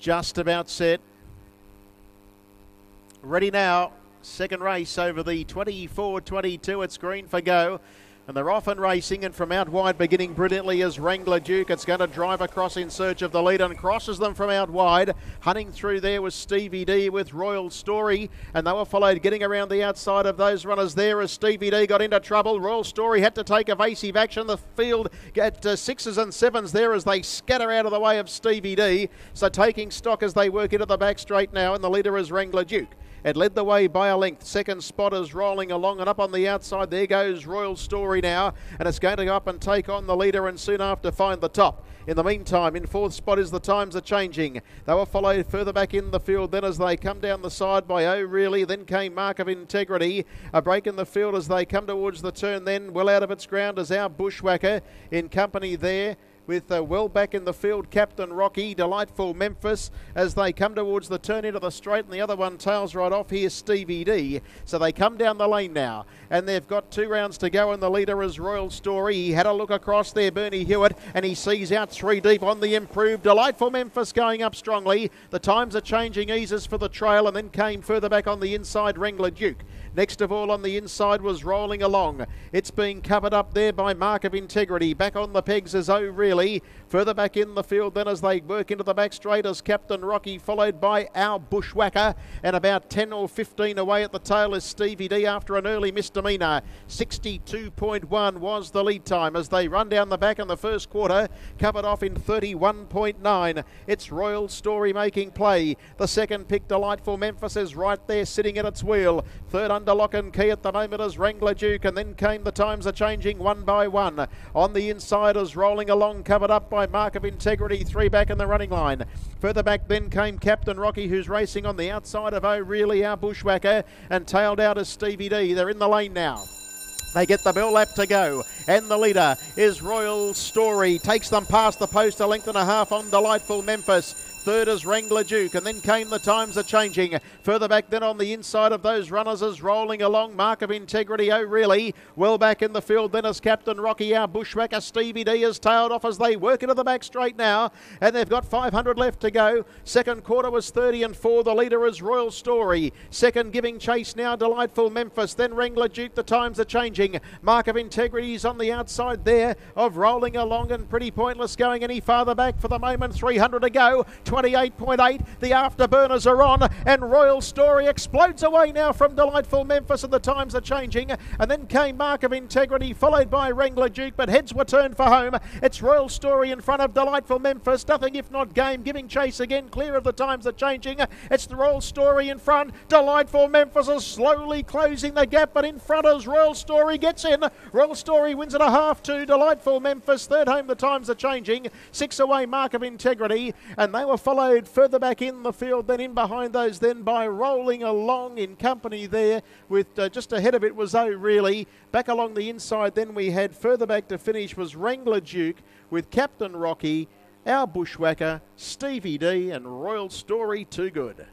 just about set. Ready now. Second race over the 24-22. It's green for go. And they're off and racing, and from out wide, beginning brilliantly, is Wrangler Duke. It's going to drive across in search of the lead and crosses them from out wide. Hunting through there was Stevie D with Royal Story, and they were followed getting around the outside of those runners there as Stevie D got into trouble. Royal Story had to take evasive action. The field get sixes and sevens there as they scatter out of the way of Stevie D. So taking stock as they work into the back straight now, and the leader is Wrangler Duke. It led the way by a length. Second spot is rolling along, and up on the outside there goes Royal Story now, and it's going to go up and take on the leader and soon after find the top. In the meantime, in fourth spot is The Times Are Changing. They were followed further back in the field then as they come down the side by Oh Really. Then came Mark of Integrity. A break in the field as they come towards the turn then. Well out of its ground is Our Bushwhacker in company there with well back in the field, Captain Rocky, Delightful Memphis, as they come towards the turn into the straight, and the other one tails right off. Here's Stevie D. So they come down the lane now, and they've got 2 rounds to go, and the leader is Royal Story. He had a look across there, Bernie Hewitt, and he sees out 3 deep on the improved. Delightful Memphis going up strongly. The Times Are Changing eases for the trail, and then came further back on the inside, Wrangler Duke. Next of all on the inside was Rolling Along. It's being covered up there by Mark of Integrity. Back on the pegs is Oh Really. Further back in the field then as they work into the back straight is Captain Rocky, followed by Our Bushwhacker. And about 10 or 15 away at the tail is Stevie D after an early misdemeanor. 62.1 was the lead time as they run down the back in the first quarter. Covered off in 31.9. It's Royal Story making play. The second pick, Delightful Memphis, is right there sitting at its wheel. Third under lock and key at the moment is Wrangler Duke, and then came The Times Are Changing one by one. On the inside is Rolling Along, covered up by Mark of Integrity, 3 back in the running line. Further back then came Captain Rocky, who's racing on the outside of Oh Really, Our Bushwhacker, and tailed out is Stevie D. They're in the lane now. They get the bell lap to go, and the leader is Royal Story. Takes them past the post, a length and a half on Delightful Memphis. Third is Wrangler Duke, and then came The Times Are Changing. Further back then on the inside of those runners is Rolling Along, Mark of Integrity, Oh Really. Well back in the field then is Captain Rocky, Our Bushwhacker. Stevie D is tailed off as they work into the back straight now, and they've got 500 left to go. Second quarter was 30-4. The leader is Royal Story. Second giving chase now, Delightful Memphis. Then Wrangler Duke, The Times Are Changing. Mark of Integrity is on the outside there of Rolling Along, and Pretty Pointless going any farther back for the moment. 300 to go. 28.8. The afterburners are on, and Royal Story explodes away now from Delightful Memphis, and The Times Are Changing. And then came Mark of Integrity, followed by Wrangler Duke, but heads were turned for home. It's Royal Story in front of Delightful Memphis. Nothing if not game. Giving chase again, clear of The Times Are Changing. It's the Royal Story in front. Delightful Memphis is slowly closing the gap, but in front as Royal Story gets in. Royal Story wins at a half to Delightful Memphis. Third home, The Times Are Changing. 6 away, Mark of Integrity, and they were followed further back in the field, then in behind those then by Rolling Along in company there with just ahead of it was Oh Really. Back along the inside then we had further back to finish was Wrangler Duke with Captain Rocky, Our Bushwhacker, Stevie D and Royal Story Too Good.